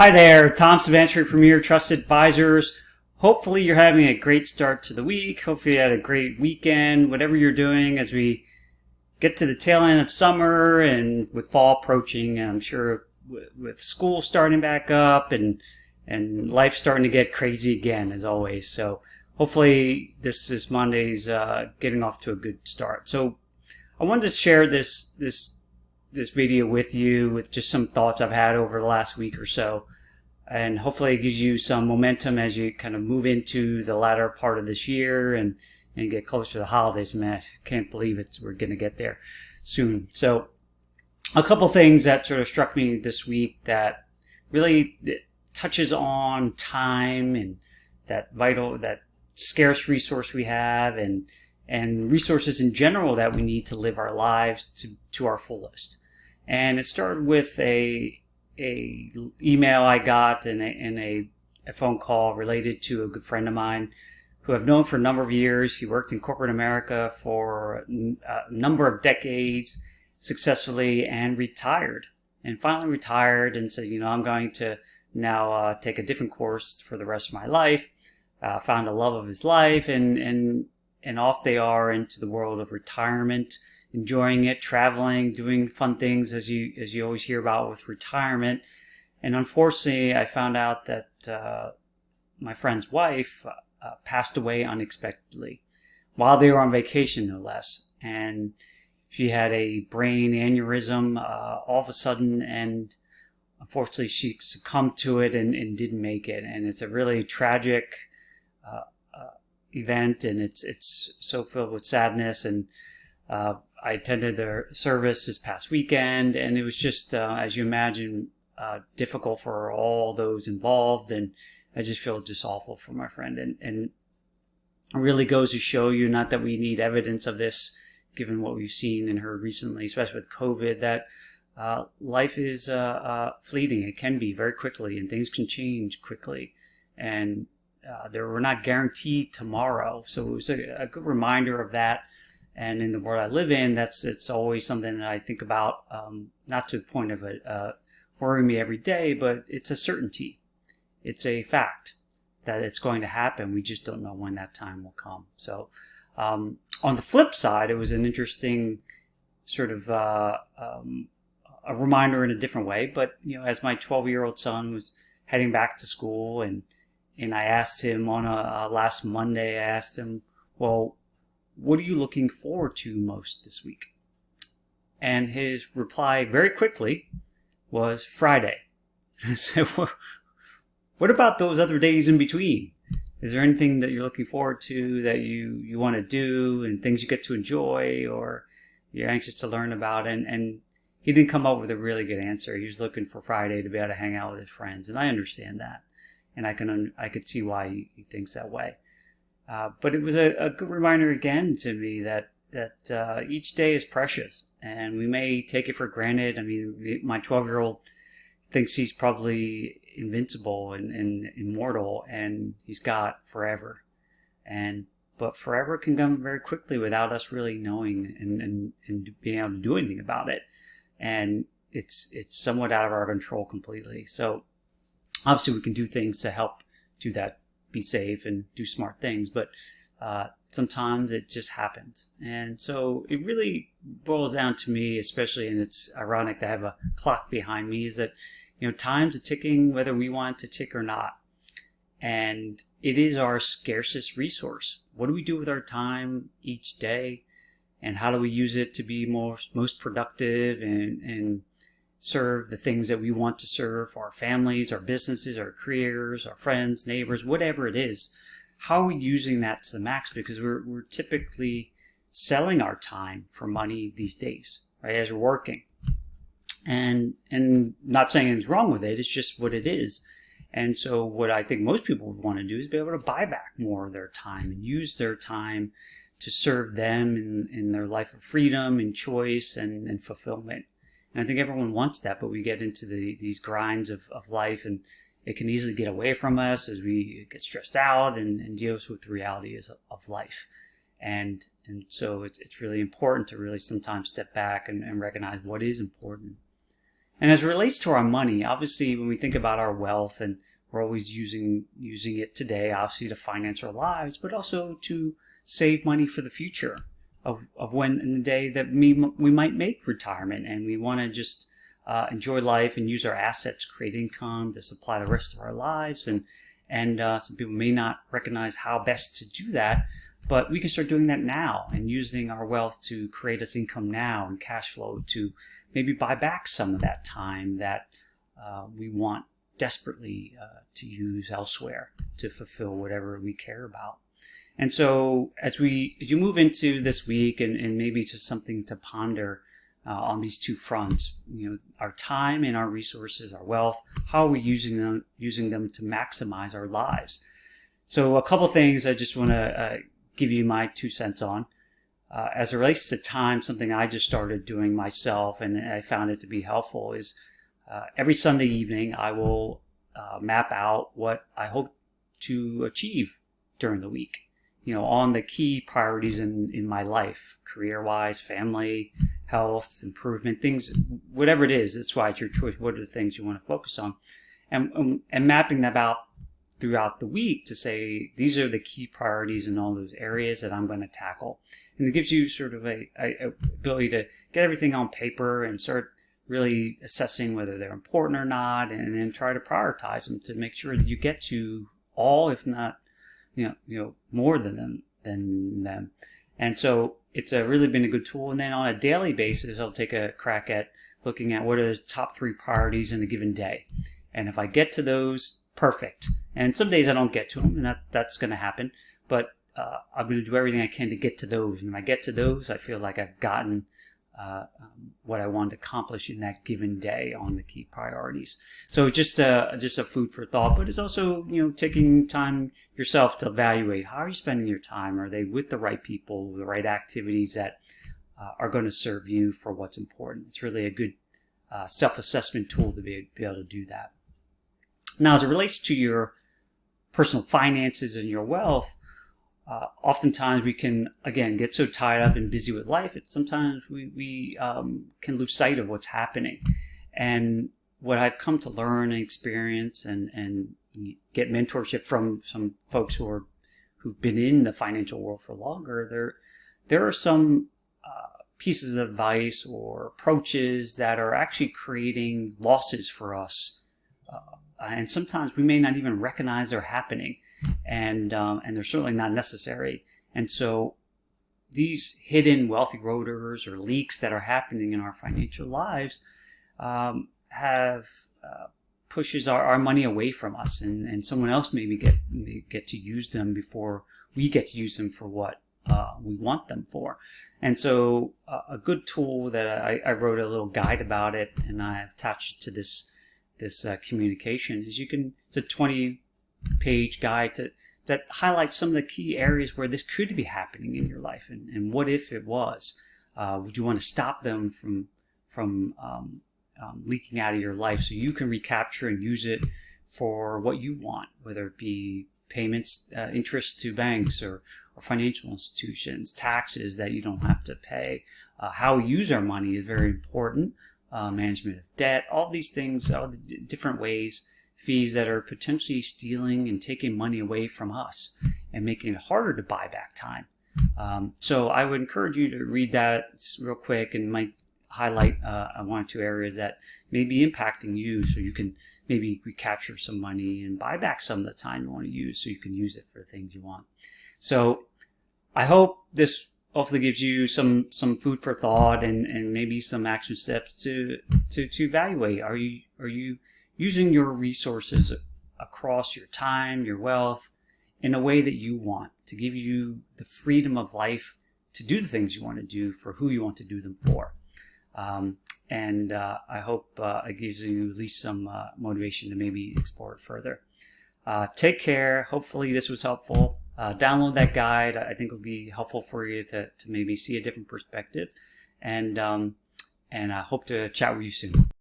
Hi there, Tom Suvansri from your Trusted Advisors. Hopefully you're having a great start to the week. Hopefully you had a great weekend, whatever you're doing as we get to the tail end of summer and with fall approaching. And I'm sure with school starting back up and life starting to get crazy again as always. So hopefully this Monday's getting off to a good start. So I wanted to share this video with you with just some thoughts I've had over the last week or so, and hopefully it gives you some momentum as you kind of move into the latter part of this year and get closer to the holidays. Man, I can't believe we're going to get there soon. So a couple things that sort of struck me this week that really touches on time and that scarce resource we have and resources in general that we need to live our lives to our fullest. And it started with a email I got and a phone call related to a good friend of mine who I've known for a number of years. He worked in corporate America for a number of decades successfully and retired. And finally retired and said, I'm going to now take a different course for the rest of my life. Found the love of his life and off they are into the world of retirement, enjoying it, traveling, doing fun things as you always hear about with retirement. And unfortunately, I found out that my friend's wife passed away unexpectedly while they were on vacation, no less. And she had a brain aneurysm all of a sudden, and unfortunately, she succumbed to it and didn't make it. And it's a really tragic event, and it's so filled with sadness. And I attended their service this past weekend, and it was just, as you imagine, difficult for all those involved, and I just feel just awful for my friend. And it really goes to show you, not that we need evidence of this, given what we've seen and heard recently, especially with COVID, that life is fleeting. It can be very quickly, and things can change quickly. And we're not guaranteed tomorrow. So it was a good reminder of that. And in the world I live in, it's always something that I think about, not to the point of worrying me every day, but it's a certainty. It's a fact that it's going to happen. We just don't know when that time will come. So on the flip side, it was an interesting sort of a reminder in a different way. But, as my 12-year-old son was heading back to school, and I asked him on last Monday, I asked him, well, what are you looking forward to most this week? And his reply very quickly was Friday. I said, well, what about those other days in between? Is there anything that you're looking forward to that you want to do and things you get to enjoy or you're anxious to learn about? And he didn't come up with a really good answer. He was looking for Friday to be able to hang out with his friends. And I understand that. And I could see why he thinks that way. But it was a good reminder again to me that each day is precious, and we may take it for granted. I mean, my 12-year-old thinks he's probably invincible and immortal, and he's got forever. But forever can come very quickly without us really knowing and being able to do anything about it. And it's somewhat out of our control completely. So obviously we can do things to help do that, be safe and do smart things, but sometimes it just happens. And so it really boils down to me, especially, and it's ironic to have a clock behind me, is that time's a ticking whether we want it to tick or not. And it is our scarcest resource. What do we do with our time each day, and how do we use it to be most productive and serve the things that we want to serve for our families, our businesses, our careers, our friends, neighbors, whatever it is? How are we using that to the max? Because we're typically selling our time for money these days, right? As we're working, and not saying anything's wrong with it. It's just what it is. And so what I think most people would want to do is be able to buy back more of their time and use their time to serve them in their life of freedom and choice and fulfillment. And I think everyone wants that, but we get into these grinds of life, and it can easily get away from us as we get stressed out and deal with the realities of life. And so it's really important to really sometimes step back and recognize what is important. And as it relates to our money, obviously when we think about our wealth, and we're always using it today, obviously to finance our lives, but also to save money for the future of when in the day that we might make retirement, and we want to just enjoy life and use our assets, create income to supply the rest of our lives. And some people may not recognize how best to do that, but we can start doing that now and using our wealth to create us income now and cash flow to maybe buy back some of that time that we want desperately to use elsewhere to fulfill whatever we care about. And so as you move into this week, and maybe to something to ponder on these two fronts, our time and our resources, our wealth, how are we using them to maximize our lives? So a couple things I just want to give you my 2 cents on. As it relates to time, something I just started doing myself, and I found it to be helpful, is every Sunday evening I will map out what I hope to achieve during the week, on the key priorities in my life, career-wise, family, health, improvement, things, whatever it is. That's why it's your choice. What are the things you want to focus on? And mapping that out throughout the week to say, these are the key priorities in all those areas that I'm going to tackle. And it gives you sort of a ability to get everything on paper and start really assessing whether they're important or not, and then try to prioritize them to make sure that you get to all, if not, more than them. And so it's really been a good tool. And then on a daily basis, I'll take a crack at looking at what are the top 3 priorities in a given day. And if I get to those, perfect. And some days I don't get to them, and that's going to happen. But I'm going to do everything I can to get to those. And when I get to those, I feel like I've gotten what I wanted to accomplish in that given day on the key priorities. So just a food for thought, but it's also, taking time yourself to evaluate, how are you spending your time? Are they with the right people, the right activities that are going to serve you for what's important? It's really a good self-assessment tool to be able to do that. Now, as it relates to your personal finances and your wealth, oftentimes we can, again, get so tied up and busy with life that sometimes we can lose sight of what's happening. And what I've come to learn and experience and get mentorship from some folks who've been in the financial world for longer, there are some pieces of advice or approaches that are actually creating losses for us. And sometimes we may not even recognize they're happening. And they're certainly not necessary. And so these hidden wealth eroders or leaks that are happening in our financial lives pushes our money away from us, and someone else maybe get to use them before we get to use them for what we want them for. And so a good tool that I wrote a little guide about it, and I attached it to this communication, is it's a 20-page guide that highlights some of the key areas where this could be happening in your life, and what if it was. Would you want to stop them from leaking out of your life so you can recapture and use it for what you want, whether it be payments, interest to banks or financial institutions, taxes that you don't have to pay. How we use our money is very important. Management of debt, all these things, all the different ways, fees that are potentially stealing and taking money away from us and making it harder to buy back time. So I would encourage you to read that. It's real quick and might highlight 1 or 2 areas that may be impacting you, so you can maybe recapture some money and buy back some of the time you want to use, so you can use it for the things you want. So I hope this hopefully gives you some food for thought and maybe some action steps to evaluate. Are you using your resources across your time, your wealth, in a way that you want, to give you the freedom of life to do the things you want to do for who you want to do them for? And I hope it gives you at least some motivation to maybe explore it further. Take care. Hopefully this was helpful. Download that guide. I think it will be helpful for you to maybe see a different perspective. And I hope to chat with you soon.